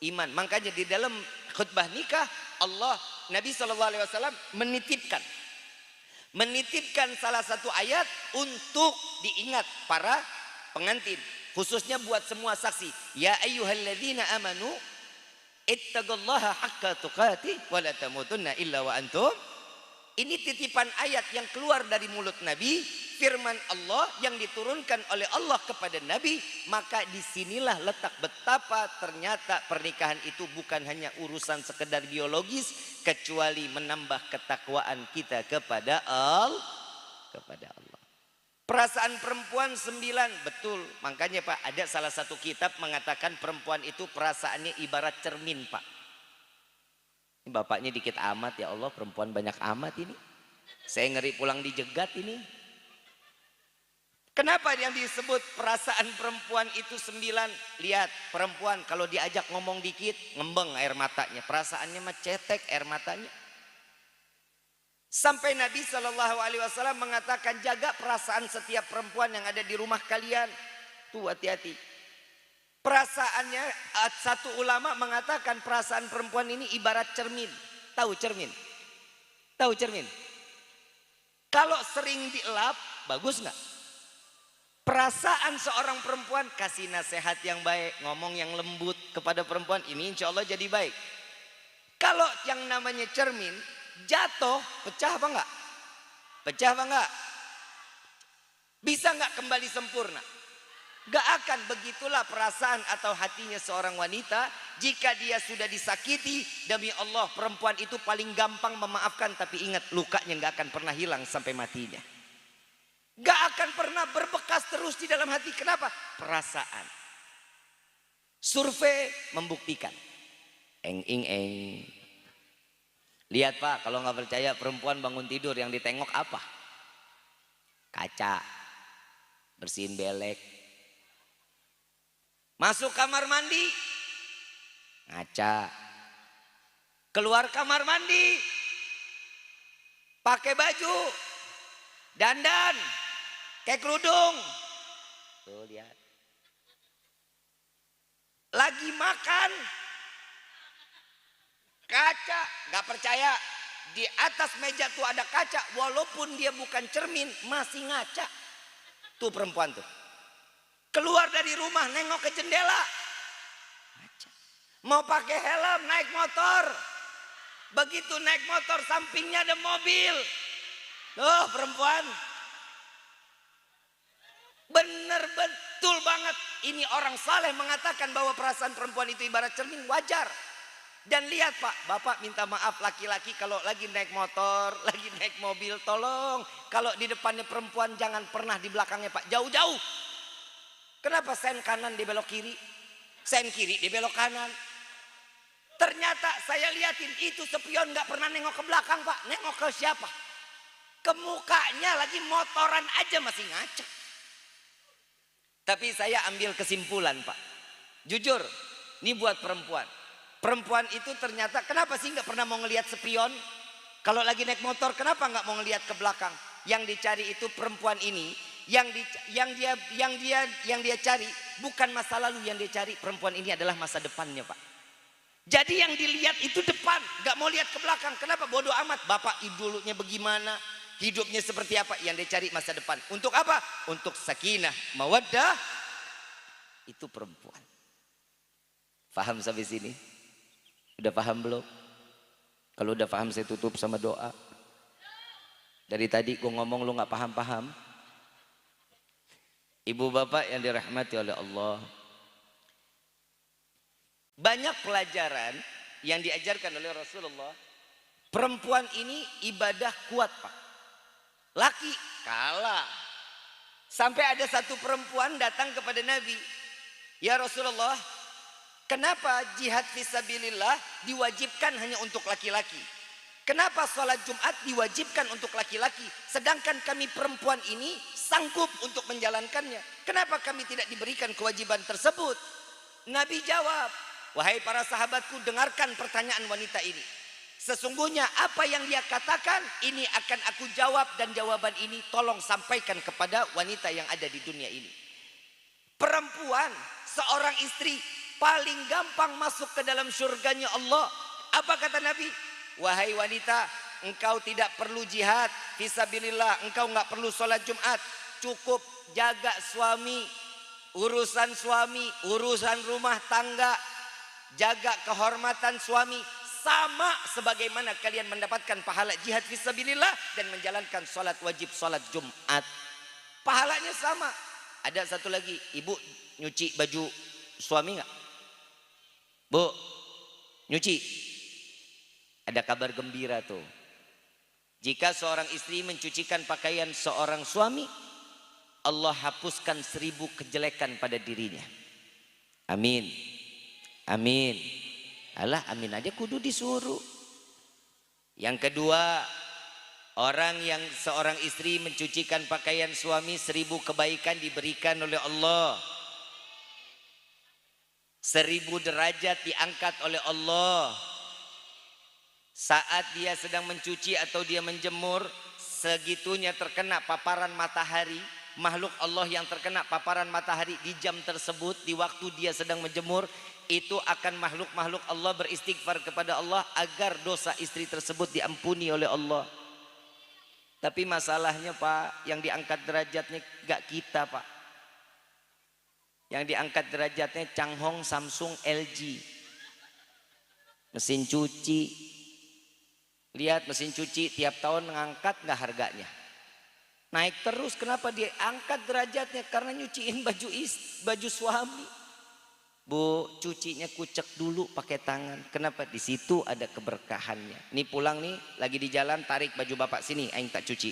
iman. Makanya di dalam khutbah nikah Allah, Nabi SAW menitipkan salah satu ayat untuk diingat para pengantin, khususnya buat semua saksi. Ya ayyuhalladzina amanu ittaqullaha haqqa tuqatih wa la tamutunna illa wa antum. Ini titipan ayat yang keluar dari mulut Nabi, firman Allah yang diturunkan oleh Allah kepada Nabi. Maka disinilah letak betapa ternyata pernikahan itu bukan hanya urusan sekedar biologis, kecuali menambah ketakwaan kita kepada Allah. Perasaan perempuan 9, betul. Makanya Pak, ada salah satu kitab mengatakan perempuan itu perasaannya ibarat cermin Pak. Ini bapaknya dikit amat, ya Allah, perempuan banyak amat ini. Saya ngeri pulang dijegat ini. Kenapa yang disebut perasaan perempuan itu 9? Lihat, perempuan kalau diajak ngomong dikit ngembeng air matanya, perasaannya mah cetek air matanya. Sampai Nabi SAW mengatakan, jaga perasaan setiap perempuan yang ada di rumah kalian. Tuh hati-hati. Perasaannya, satu ulama mengatakan perasaan perempuan ini ibarat cermin. Tahu cermin? Tahu cermin? Kalau sering dielap, bagus nggak? Perasaan seorang perempuan, kasih nasihat yang baik, ngomong yang lembut kepada perempuan, ini insya Allah jadi baik. Kalau yang namanya cermin, jatuh, pecah apa enggak? Pecah apa enggak? Bisa enggak kembali sempurna? Gak akan. Begitulah perasaan atau hatinya seorang wanita. Jika dia sudah disakiti, demi Allah perempuan itu paling gampang memaafkan. Tapi ingat, lukanya gak akan pernah hilang sampai matinya. Gak akan pernah berbekas terus di dalam hati. Kenapa? Perasaan. Survei membuktikan. Eng ing eng. Lihat Pak, kalau nggak percaya, perempuan bangun tidur yang ditengok apa? Kaca. Bersihin belek. Masuk kamar mandi, ngaca. Keluar kamar mandi, pakai baju, dandan, kayak kerudung. Tuh lihat. Lagi makan, kaca. Gak percaya, di atas meja tuh ada kaca. Walaupun dia bukan cermin, masih ngaca. Tuh perempuan tuh. Keluar dari rumah, nengok ke jendela, mau pakai helm, naik motor. Begitu naik motor, sampingnya ada mobil. Tuh perempuan. Bener betul banget. Ini orang saleh mengatakan bahwa perasaan perempuan itu ibarat cermin, wajar. Dan lihat Pak, Bapak minta maaf laki-laki kalau lagi naik motor, lagi naik mobil, tolong kalau di depannya perempuan jangan pernah di belakangnya Pak, jauh-jauh. Kenapa sen kanan dibelok kiri, sen kiri dibelok kanan? Ternyata saya liatin itu spion nggak pernah nengok ke belakang Pak. Nengok ke siapa? Ke mukanya, lagi motoran aja masih ngaca. Tapi saya ambil kesimpulan Pak, jujur, ini buat perempuan. Perempuan itu ternyata kenapa sih nggak pernah mau ngelihat spion? Kalau lagi naik motor kenapa nggak mau ngelihat ke belakang? Yang dicari itu perempuan ini. Yang dia cari bukan masa lalu, yang dia cari perempuan ini adalah masa depannya Pak. Jadi yang dilihat itu depan, nggak mau lihat ke belakang. Kenapa? Bodoh amat. Bapak dulunya bagaimana, hidupnya seperti apa, yang dia cari masa depan. Untuk apa? Untuk sakinah, mawaddah. Itu perempuan. Paham sampai sini? Udah paham belum? Kalau udah paham saya tutup sama doa. Dari tadi gue ngomong lu nggak paham-paham. Ibu bapak yang dirahmati oleh Allah, banyak pelajaran yang diajarkan oleh Rasulullah. Perempuan ini ibadah kuat Pak. Laki kalah. Sampai ada satu perempuan datang kepada Nabi, ya Rasulullah, kenapa jihad fisabilillah diwajibkan hanya untuk laki-laki? Kenapa sholat Jumat diwajibkan untuk laki-laki, sedangkan kami perempuan ini sanggup untuk menjalankannya? Kenapa kami tidak diberikan kewajiban tersebut? Nabi jawab, wahai para sahabatku, dengarkan pertanyaan wanita ini. Sesungguhnya apa yang dia katakan ini akan aku jawab, dan jawaban ini tolong sampaikan kepada wanita yang ada di dunia ini. Perempuan, seorang istri, paling gampang masuk ke dalam surganya Allah. Apa kata Nabi? Wahai wanita, engkau tidak perlu jihad fisabilillah, engkau nggak perlu sholat Jumat, cukup jaga suami, urusan suami, urusan rumah tangga, jaga kehormatan suami, sama sebagaimana kalian mendapatkan pahala jihad fisabilillah dan menjalankan sholat wajib sholat Jumat. Pahalanya sama. Ada satu lagi, ibu nyuci baju suami nggak? Bu, nyuci. Ada kabar gembira tuh. Jika seorang istri mencucikan pakaian seorang suami, Allah hapuskan 1000 kejelekan pada dirinya. Amin. Amin. Alah, amin aja kudu disuruh. Yang kedua, orang yang seorang istri mencucikan pakaian suami, 1000 kebaikan diberikan oleh Allah. 1000 derajat diangkat oleh Allah. Saat dia sedang mencuci atau dia menjemur, segitunya terkena paparan matahari, makhluk Allah yang terkena paparan matahari di jam tersebut, di waktu dia sedang menjemur, itu akan makhluk-makhluk Allah beristighfar kepada Allah agar dosa istri tersebut diampuni oleh Allah. Tapi masalahnya Pak, yang diangkat derajatnya gak kita Pak. Yang diangkat derajatnya Changhong, Samsung, LG. Mesin cuci. Lihat mesin cuci tiap tahun ngangkat nggak harganya? Naik terus. Kenapa dia angkat derajatnya? Karena nyuciin baju suami. Bu, cucinya kucek dulu pakai tangan. Kenapa? Di situ ada keberkahannya. Ini pulang nih, lagi di jalan, tarik baju bapak sini, aing tak cuci.